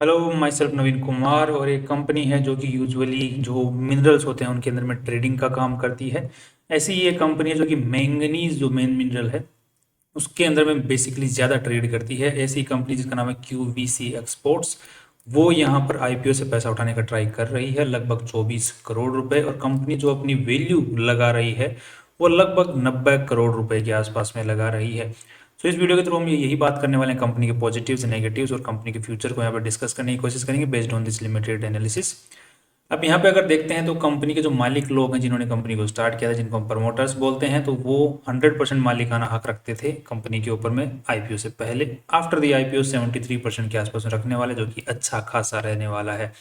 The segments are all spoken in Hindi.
हेलो, माई सेल्फ नवीन कुमार। और एक कंपनी है जो कि यूजुअली जो मिनरल्स होते हैं उनके अंदर में ट्रेडिंग का काम करती है। ऐसी ही एक कंपनी है जो कि मैंगनीज जो मेन मिनरल है उसके अंदर में बेसिकली ज़्यादा ट्रेड करती है। ऐसी कंपनी जिसका नाम है QVC एक्सपोर्ट्स, वो यहाँ पर IPO से पैसा उठाने का ट्राई कर रही है, लगभग 24 करोड़ रुपए। और कंपनी जो अपनी वैल्यू लगा रही है वो लगभग 90 करोड़ रुपए के आसपास में लगा रही है। तो इस वीडियो के थ्रू हम यही बात करने वाले हैं, कंपनी के पॉजिटिव्स नेगेटिव्स और कंपनी के फ्यूचर को यहाँ पर डिस्कस करने की कोशिश करेंगे based on this limited analysis. अब यहाँ पे अगर देखते हैं तो कंपनी के जो मालिक लोग हैं जिन्होंने कंपनी को स्टार्ट किया था, जिनको हम प्रमोटर्स बोलते हैं, तो वो 100% मालिकाना हक रखते थे कंपनी के ऊपर में IPO से पहले। आफ्टर द IPO 73% के आसपास में रखने वाले, जो कि अच्छा खासा रहने वाला है।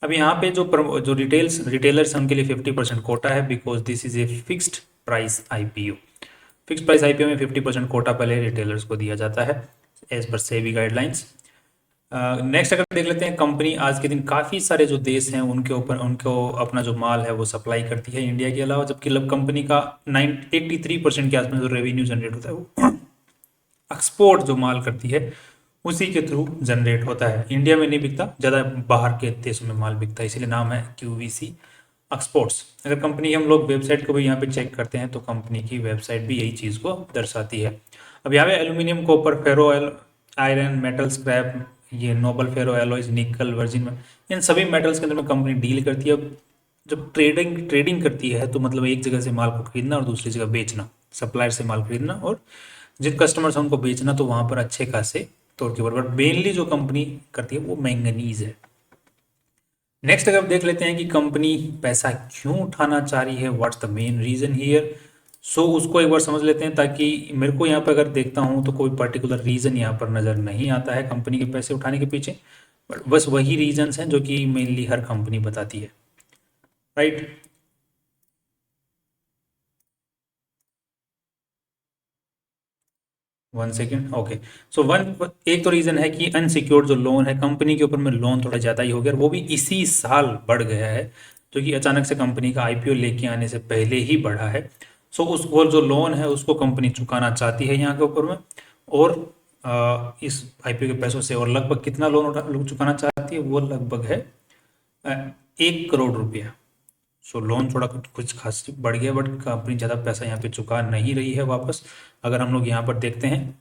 अब यहाँ पे जो रिटेलर्स हैं उनके लिए 50% कोटा है, because this is a fixed price IPO। Fixed price IPO में 50% कोटा पहले रिटेलर्स को दिया जाता है as per SEBI guidelines. Next अगर देख लेते हैं, कंपनी आज के दिन काफ़ी सारे जो देश हैं उनके ऊपर उनको अपना जो माल है वो सप्लाई करती है इंडिया के अलावा, जबकि लब कंपनी का 83% के आसपास जो रेवेन्यू जनरेट होता है वो एक्सपोर्ट जो माल करती है उसी के थ्रू जनरेट होता है। इंडिया में नहीं बिकता, ज़्यादा बाहर के देशों में माल बिकता है, इसीलिए नाम है QVC एक्सपोर्ट्स। अगर कंपनी हम लोग वेबसाइट को भी यहाँ पे चेक करते हैं तो कंपनी की वेबसाइट भी यही चीज़ को दर्शाती है। अब यहाँ पे एल्यूमिनियम, कॉपर, फेरो आयरन, मेटल स्क्रैप, ये नोबल फेरो एलॉयज, निकल, वर्जिन में, इन सभी मेटल्स के अंदर में कंपनी डील करती है। जब ट्रेडिंग करती है तो मतलब एक जगह से माल को खरीदना और दूसरी जगह बेचना, सप्लायर से माल खरीदना और जिन कस्टमर्स हैं उनको बेचना, तो वहाँ पर अच्छे खासे तौर के ऊपर। बट मेनली जो कंपनी करती है वो मैंगनीज है। नेक्स्ट अगर देख लेते हैं कि कंपनी पैसा क्यों उठाना चाह रही है, what's the main reason here. So उसको एक बार समझ लेते हैं, ताकि मेरे को यहाँ पे अगर देखता हूँ तो कोई पर्टिकुलर रीजन यहाँ पर नज़र नहीं आता है कंपनी के पैसे उठाने के पीछे, बट बस वही रीजंस हैं जो कि मेनली हर कंपनी बताती है, right. 1 second, okay. So one एक तो रीज़न है कि अनसिक्योर्ड जो लोन है कंपनी के ऊपर में, लोन थोड़ा ज़्यादा ही हो गया और वो भी इसी साल बढ़ गया है, जो कि अचानक से कंपनी का IPO लेके आने से पहले ही बढ़ा है। सो उस वो जो लोन है उसको कंपनी चुकाना चाहती है यहाँ के ऊपर में। और इस IPO के पैसों से, और लगभग कितना लोन चुकाना चाहती है, वो लगभग है 1 करोड़ रुपया। सो लोन थोड़ा कुछ खास बढ़ गया, बट कंपनी ज़्यादा पैसा यहाँ पे चुका नहीं रही है वापस। अगर हम लोग यहाँ पर देखते हैं,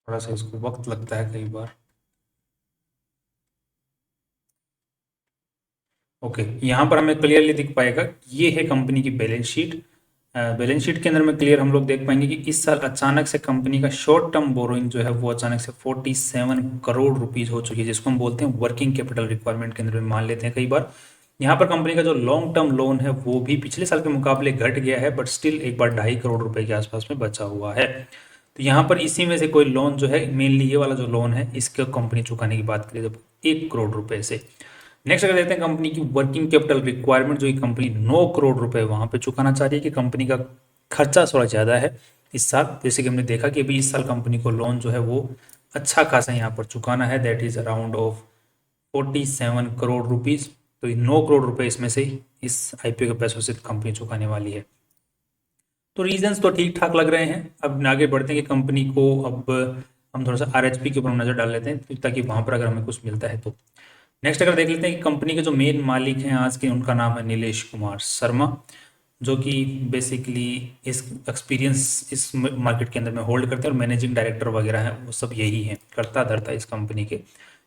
थोड़ा सा इसको वक्त लगता है कई बार। ओके, यहाँ पर हमें क्लियरली दिख पाएगा, ये है कंपनी की बैलेंस शीट। बैलेंस शीट के अंदर में क्लियर हम लोग देख पाएंगे कि इस साल अचानक से कंपनी का शॉर्ट टर्म बोरोइंग जो है वो अचानक से 47 करोड़ रुपीज हो चुकी है, जिसको हम बोलते हैं वर्किंग कैपिटल रिक्वायरमेंट के अंदर में मान लेते हैं कई बार। यहाँ पर कंपनी का जो लॉन्ग टर्म लोन है वो भी पिछले साल के मुकाबले घट गया है, बट स्टिल एक बार 2.5 करोड़ रुपए के आसपास में बचा हुआ है। तो यहाँ पर इसी में से कोई लोन जो है, मेनली ये वाला जो लोन है, इसके कंपनी चुकाने की बात करें जब 1 करोड़ रुपए से। नेक्स्ट अगर देखते हैं कंपनी की वर्किंग कैपिटल रिक्वायरमेंट, जो कि कंपनी 9 करोड़ रुपए वहां पे चुकाना चाह रही है, कि कंपनी का खर्चा थोड़ा ज़्यादा है इस साल। जैसे कि हमने देखा कि अभी इस साल कंपनी को लोन जो है वो अच्छा खासा यहाँ पर चुकाना है, that is around of 47 crore rupees. तो 9 करोड़ रुपए इसमें से इस IPO के पैसों से कंपनी चुकाने वाली है। तो रीजंस तो ठीक ठाक लग रहे हैं। अब आगे बढ़ते हैं कि कंपनी को अब हम थोड़ा सा RHP के ऊपर नज़र डाल लेते हैं, ताकि वहाँ पर अगर हमें कुछ मिलता है तो। नेक्स्ट अगर देख लेते हैं कि कंपनी के जो मेन मालिक हैं आज के, उनका नाम है नीलेश कुमार शर्मा, जो कि बेसिकली इस एक्सपीरियंस इस मार्केट के अंदर में होल्ड करते हैं, और मैनेजिंग डायरेक्टर वगैरह हैं वो सब यही हैं, करता धरता इस कंपनी के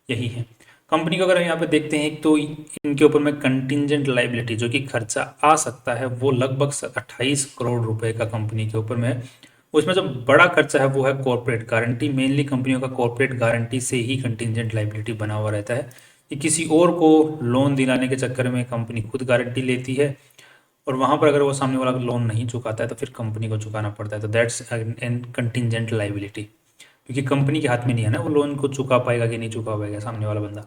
यही हैं। कंपनी को अगर हम यहाँ पे देखते हैं तो इनके ऊपर में कंटिजेंट लाइबिलिटी जो कि खर्चा आ सकता है वो लगभग 28 करोड़ रुपए का कंपनी के ऊपर में है। उसमें जो बड़ा खर्चा है वो है कॉर्पोरेट गारंटी। मेनली कंपनियों का कॉर्पोरेट गारंटी से ही कंटिजेंट लाइबिलिटी बना हुआ रहता है, कि किसी और को लोन दिलाने के चक्कर में कंपनी खुद गारंटी लेती है, और वहाँ पर अगर वो सामने वाला लोन नहीं चुकाता है तो फिर कंपनी को चुकाना पड़ता है। तो दैट्स एन कंटिजेंट लाइबिलिटी, क्योंकि कंपनी के हाथ में नहीं है ना वो लोन को चुका पाएगा कि नहीं चुका पाएगा सामने वाला बंदा।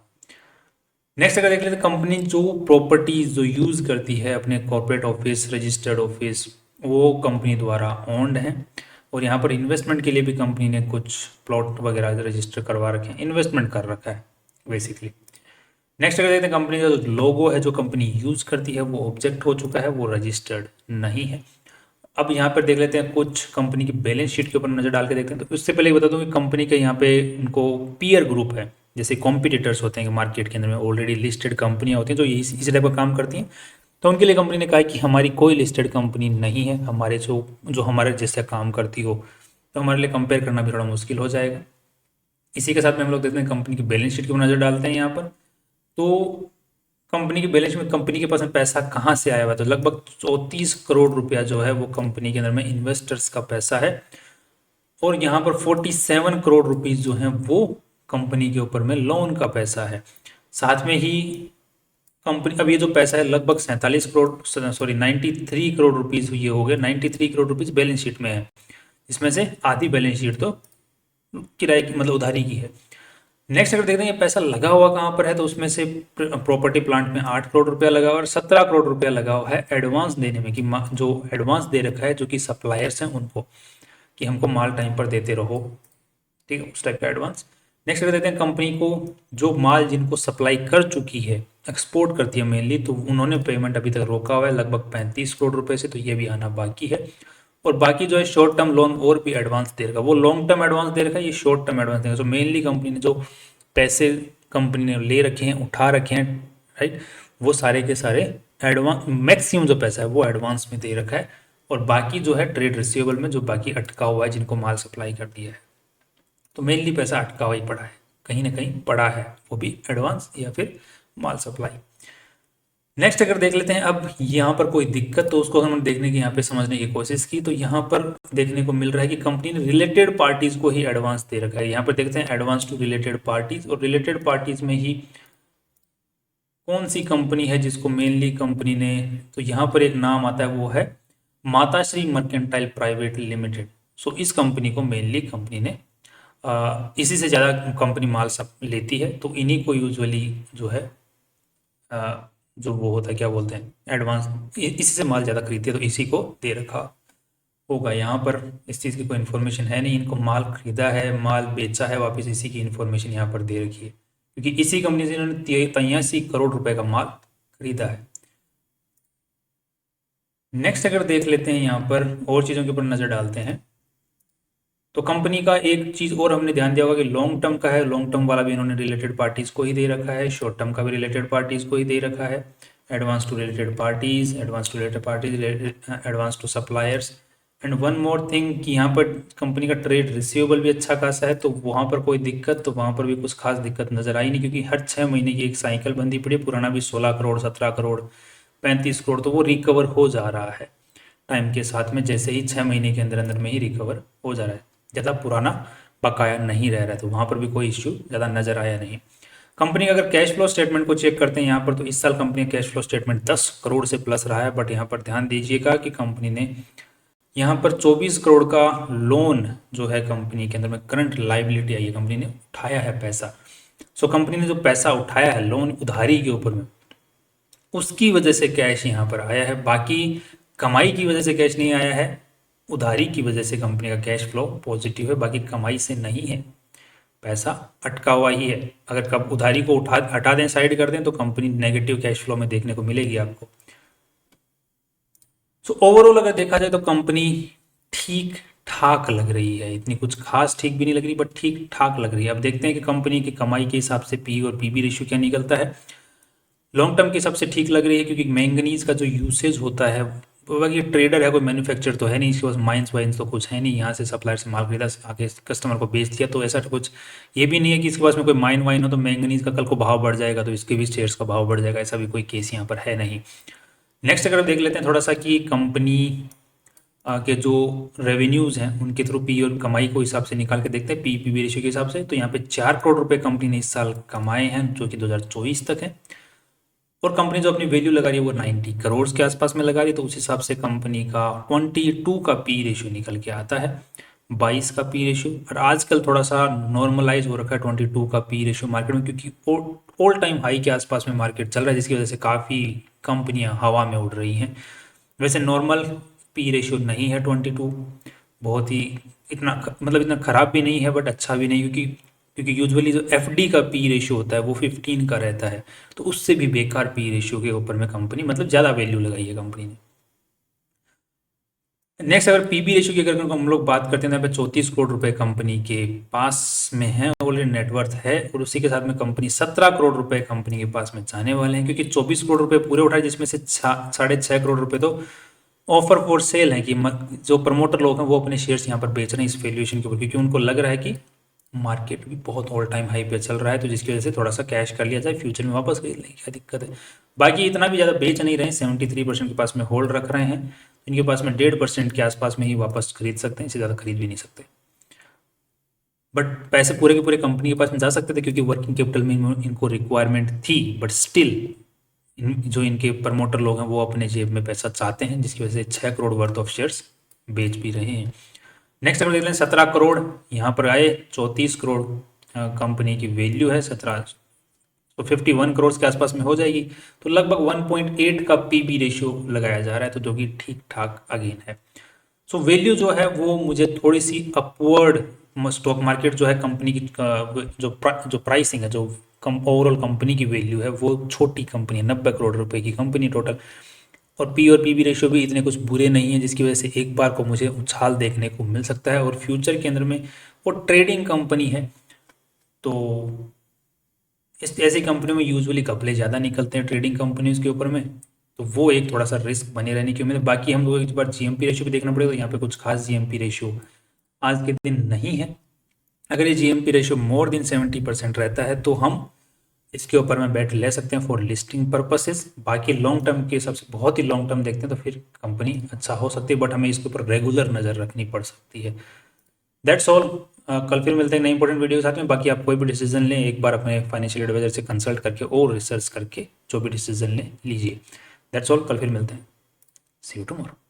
नेक्स्ट अगर देख लेते हैं, कंपनी जो प्रॉपर्टीज जो यूज़ करती है अपने कॉर्पोरेट ऑफिस, रजिस्टर्ड ऑफिस, वो कंपनी द्वारा ओन्ड है। और यहाँ पर इन्वेस्टमेंट के लिए भी कंपनी ने कुछ प्लॉट वगैरह रजिस्टर करवा रखे हैं, इन्वेस्टमेंट कर रखा है बेसिकली। नेक्स्ट अगर देखते हैं कंपनी का जो लोगो है जो कंपनी यूज़ करती है वो ऑब्जेक्ट हो चुका है, वो रजिस्टर्ड नहीं है। अब यहाँ पर देख लेते हैं कुछ कंपनी की बैलेंस शीट के ऊपर नज़र डाल के देखते हैं। तो उससे पहले बता दूँ कि कंपनी के यहाँ पे उनको पीयर ग्रुप है, जैसे कॉम्पिटिटर्स होते हैं मार्केट के अंदर में ऑलरेडी लिस्टेड कंपनियाँ होती हैं जो इसी टाइप का काम करती हैं। तो उनके लिए कंपनी ने कहा कि हमारी कोई लिस्टेड कंपनी नहीं है हमारे जो हमारे जैसे काम करती हो, तो हमारे लिए कंपेयर करना भी थोड़ा मुश्किल हो जाएगा। इसी के साथ में हम लोग देखते हैं कंपनी की बैलेंस शीट की नज़र डालते हैं यहाँ पर। तो कंपनी की बैलेंस में कंपनी के पास में पैसा कहाँ से आया हुआ, तो लगभग 34 करोड़ रुपया जो है वो कंपनी के अंदर में इन्वेस्टर्स का पैसा है। और यहाँ पर 47 करोड़ रुपीस जो है वो कंपनी के ऊपर में लोन का पैसा है। साथ में ही कंपनी अब ये जो पैसा है लगभग 93 करोड़ रुपीस ये हो गया, 93 करोड़ रुपीस बैलेंस शीट में है। इसमें से आधी बैलेंस शीट तो किराए की मतलब उधारी की है। नेक्स्ट अगर देखते हैं ये पैसा लगा हुआ कहाँ पर है, तो उसमें से प्रॉपर्टी प्लांट में 8 करोड़ रुपया लगा हुआ और 17 करोड़ रुपया लगा हुआ है एडवांस देने में, कि जो एडवांस दे रखा है जो कि सप्लायर्स हैं उनको, कि हमको माल टाइम पर देते रहो, ठीक है, उस टाइप का एडवांस। नेक्स्ट अगर देखते हैं कंपनी को जो माल जिनको सप्लाई कर चुकी है, एक्सपोर्ट करती है मेनली, तो उन्होंने पेमेंट अभी तक रोका हुआ है लगभग 35 करोड़ रुपए से, तो ये भी आना बाकी है। और बाकी जो है शॉर्ट टर्म लोन और भी एडवांस दे रखा है, वो लॉन्ग टर्म एडवांस दे रखा है, ये शॉर्ट टर्म एडवांस देगा। तो मेनली कंपनी ने जो पैसे कंपनी ने ले रखे हैं, उठा रखे हैं, राइट, वो सारे के सारे एडवांस, मैक्सिमम जो पैसा है वो एडवांस में दे रखा है। और बाकी जो है ट्रेड रिसीवेबल में जो बाकी अटका हुआ है जिनको माल सप्लाई कर दिया है, तो मेनली पैसा अटका हुआ ही पड़ा है, कहीं ना कहीं पड़ा है, वो भी एडवांस या फिर माल सप्लाई। नेक्स्ट अगर देख लेते हैं अब यहाँ पर कोई दिक्कत, तो उसको हम देखने की यहाँ पे समझने की कोशिश की, तो यहाँ पर देखने को मिल रहा है कि कंपनी ने रिलेटेड पार्टीज को ही एडवांस दे रखा है। यहाँ पर देखते हैं एडवांस टू रिलेटेड पार्टीज, और रिलेटेड पार्टीज में ही कौन सी कंपनी है जिसको मेनली कंपनी ने, तो यहाँ पर एक नाम आता है वो है माताश्री मर्केंटाइल प्राइवेट लिमिटेड। सो इस कंपनी को मेनली कंपनी ने इसी से ज़्यादा कंपनी माल सब लेती है, तो इन्हीं को यूजुअली जो है जो वो होता है क्या बोलते हैं एडवांस, इसी से माल ज़्यादा खरीदती है, तो इसी को दे रखा होगा। यहाँ पर इस चीज़ की कोई इन्फॉर्मेशन है नहीं, इनको माल खरीदा है, माल बेचा है वापस, इसी की इन्फॉर्मेशन यहाँ पर दे रखी है, क्योंकि इसी कंपनी से इन्होंने 83 करोड़ रुपए का माल खरीदा है। नेक्स्ट अगर देख लेते हैं यहाँ पर और चीज़ों के ऊपर नज़र डालते हैं, तो कंपनी का एक चीज़ और हमने ध्यान दिया होगा कि लॉन्ग टर्म का है, लॉन्ग टर्म वाला भी इन्होंने रिलेटेड पार्टीज़ को ही दे रखा है, शॉर्ट टर्म का भी रिलेटेड पार्टीज़ को ही दे रखा है, advance to related parties, advance to related parties, advance to suppliers. And one more thing कि यहाँ पर कंपनी का ट्रेड रिसीवेबल भी अच्छा खासा है, तो वहाँ पर कोई दिक्कत, तो वहाँ पर भी कुछ खास दिक्कत नज़र आई नहीं, क्योंकि हर 6 महीने की एक साइकिल बंदी पड़ी, पुराना भी 16 करोड़ 17 करोड़ 35 करोड़, तो वो रिकवर हो जा रहा है टाइम के साथ में, जैसे ही 6 महीने के अंदर अंदर में ही रिकवर हो जा रहा है, ज़्यादा पुराना बकाया नहीं रह रहा है, तो वहाँ पर भी कोई इश्यू ज़्यादा नज़र आया नहीं। कंपनी का अगर कैश फ्लो स्टेटमेंट को चेक करते हैं यहाँ पर, तो इस साल कंपनी का कैश फ्लो स्टेटमेंट 10 करोड़ से प्लस रहा है, बट यहाँ पर ध्यान दीजिएगा कि कंपनी ने यहाँ पर 24 करोड़ का लोन जो है कंपनी के अंदर में करंट लाइबिलिटी आई है, कंपनी ने उठाया है पैसा। सो कंपनी ने जो पैसा उठाया है लोन उधारी के ऊपर में, उसकी वजह से कैश यहाँ पर आया है, बाकी कमाई की वजह से कैश नहीं आया है, उधारी की वजह से कंपनी का कैश फ्लो पॉजिटिव है, बाकी कमाई से नहीं है, पैसा अटका हुआ ही है। अगर कब उधारी को हटा दें, साइड कर दें, तो कंपनी नेगेटिव कैश फ्लो में देखने को मिलेगी आपको। सो ओवरऑल अगर देखा जाए तो कंपनी ठीक ठाक लग रही है, इतनी कुछ खास ठीक भी नहीं लग रही, बट ठीक ठाक लग रही है। अब देखते हैं कि कंपनी की कमाई के हिसाब से पी और पीबी रेशियो क्या निकलता है। लॉन्ग टर्म के हिसाब से ठीक लग रही है, क्योंकि मैंगनीज का जो यूसेज होता है, बाकी ट्रेडर है, कोई मैन्युफैक्चर तो है नहीं, इसके पास माइंस वाइंस तो कुछ है नहीं, यहाँ से सप्लायर से माल खरीदा आगे कस्टमर को बेच दिया, तो ऐसा तो कुछ ये भी नहीं है कि इसके पास में कोई माइन वाइन हो तो मैंगनीज का कल को भाव बढ़ जाएगा तो इसके भी शेयर्स का भाव बढ़ जाएगा, ऐसा भी कोई केस यहाँ पर है नहीं। नेक्स्ट अगर देख लेते हैं थोड़ा सा कि कंपनी के जो रेवेन्यूज़ हैं उनके थ्रू पी और कमाई को हिसाब से निकाल के देखते हैं पी पी रेशियो के हिसाब से, तो यहाँ पे 4 करोड़ रुपए कंपनी ने इस साल कमाए हैं, जो कि 2024 तक है। और कंपनी जो अपनी वैल्यू लगा रही है वो 90 करोड़ के आसपास में लगा रही है, तो उस हिसाब से कंपनी का 22 का पी रेशियो निकल के आता है, 22 का पी रेशियो। और आजकल थोड़ा सा नॉर्मलाइज हो रखा है 22 का पी रेशियो मार्केट में, क्योंकि ऑल टाइम हाई के आसपास में मार्केट चल रहा है, जिसकी वजह से काफ़ी कंपनियां हवा में उड़ रही हैं। वैसे नॉर्मल पी रेशियो नहीं है 22, बहुत ही मतलब इतना खराब भी नहीं है बट अच्छा भी नहीं, क्योंकि क्योंकि यूजुअली जो एफडी का पी रेशियो होता है वो 15 का रहता है, तो उससे भी बेकार पी रेशियो के ऊपर में कंपनी मतलब ज़्यादा वैल्यू लगाई है कंपनी ने। नेक्स्ट अगर पीबी रेशियो की अगर हम लोग बात करते हैं, तो यहाँ पे 34 करोड़ रुपए कंपनी के पास में है ऑलरेडी नेटवर्थ है, और उसी के साथ में कंपनी 17 करोड़ रुपए कंपनी के पास में जाने वाले हैं, क्योंकि 24 करोड़ रुपए पूरे उठाए, जिसमें से 6.5 करोड़ रुपए तो ऑफर फॉर सेल है कि जो प्रमोटर लोग हैं वो अपने शेयर्स यहाँ पर बेच रहे हैं इस वैल्यूएशन के ऊपर, क्योंकि उनको लग रहा है कि मार्केट भी बहुत ऑल टाइम हाई पे चल रहा है, तो जिसकी वजह से थोड़ा सा कैश कर लिया जाए, फ्यूचर में वापस खरीद लेंगे, क्या दिक्कत है। बाकी इतना भी ज़्यादा बेच नहीं रहे हैं, 73% के पास में होल्ड रख रहे हैं, इनके पास में 1.5% के आसपास में ही वापस खरीद सकते हैं, इससे ज़्यादा खरीद भी नहीं सकते। बट पैसे पूरे के पूरे कंपनी के पास में जा सकते थे, क्योंकि वर्किंग कैपिटल में इनको रिक्वायरमेंट थी, बट स्टिल जो इनके प्रमोटर लोग हैं वो अपने जेब में पैसा चाहते हैं, जिसकी वजह से 6 करोड़ वर्थ ऑफ शेयर्स बेच भी रहे हैं। नेक्स्ट अगर देख लें 17 करोड़ यहाँ पर आए, 34 करोड़ कंपनी की वैल्यू है, 17 तो 51 करोड़ के आसपास में हो जाएगी, तो लगभग 1.8 का पीबी रेशियो लगाया जा रहा है, तो जो कि ठीक ठाक अगेन है। सो वैल्यू जो है वो मुझे थोड़ी सी अपवर्ड, स्टॉक मार्केट जो है कंपनी की जो प्राइसिंग है, जो ओवरऑल कंपनी की वैल्यू है वो छोटी कंपनी है, 90 करोड़ रुपए की कंपनी टोटल, और पी और पीबी रेशियो भी इतने कुछ बुरे नहीं है, जिसकी वजह से एक बार को मुझे उछाल देखने को मिल सकता है, और फ्यूचर के अंदर में वो ट्रेडिंग कंपनी है, तो इस ऐसी कंपनी में यूजुअली घपले ज़्यादा निकलते हैं ट्रेडिंग कंपनीज के ऊपर में, तो वो एक थोड़ा सा रिस्क बने रहने की उम्मीद है। बाकी हम लोग एक बार जीएमपी रेशियो भी देखना पड़ेगा, तो यहाँ पे कुछ खास जीएमपी रेशियो आज के दिन नहीं है। अगर ये जीएमपी रेशियो मोर देन 70% रहता है तो हम इसके ऊपर में बेट ले सकते हैं फॉर लिस्टिंग पर्पसेस। बाकी लॉन्ग टर्म के हिसाब से बहुत ही लॉन्ग टर्म देखते हैं तो फिर कंपनी अच्छा हो सकती है, बट हमें इसके ऊपर रेगुलर नज़र रखनी पड़ सकती है। That's all. कल फिर मिलते हैं नई इंपॉर्टेंट वीडियो के साथ में। बाकी आप कोई भी डिसीजन लें, एक बार अपने फाइनेंशियल एडवाइजर से कंसल्ट करके और रिसर्च करके जो भी डिसीजन लें लीजिए। That's all. कल फिर मिलते हैं। सी यू टुमारो।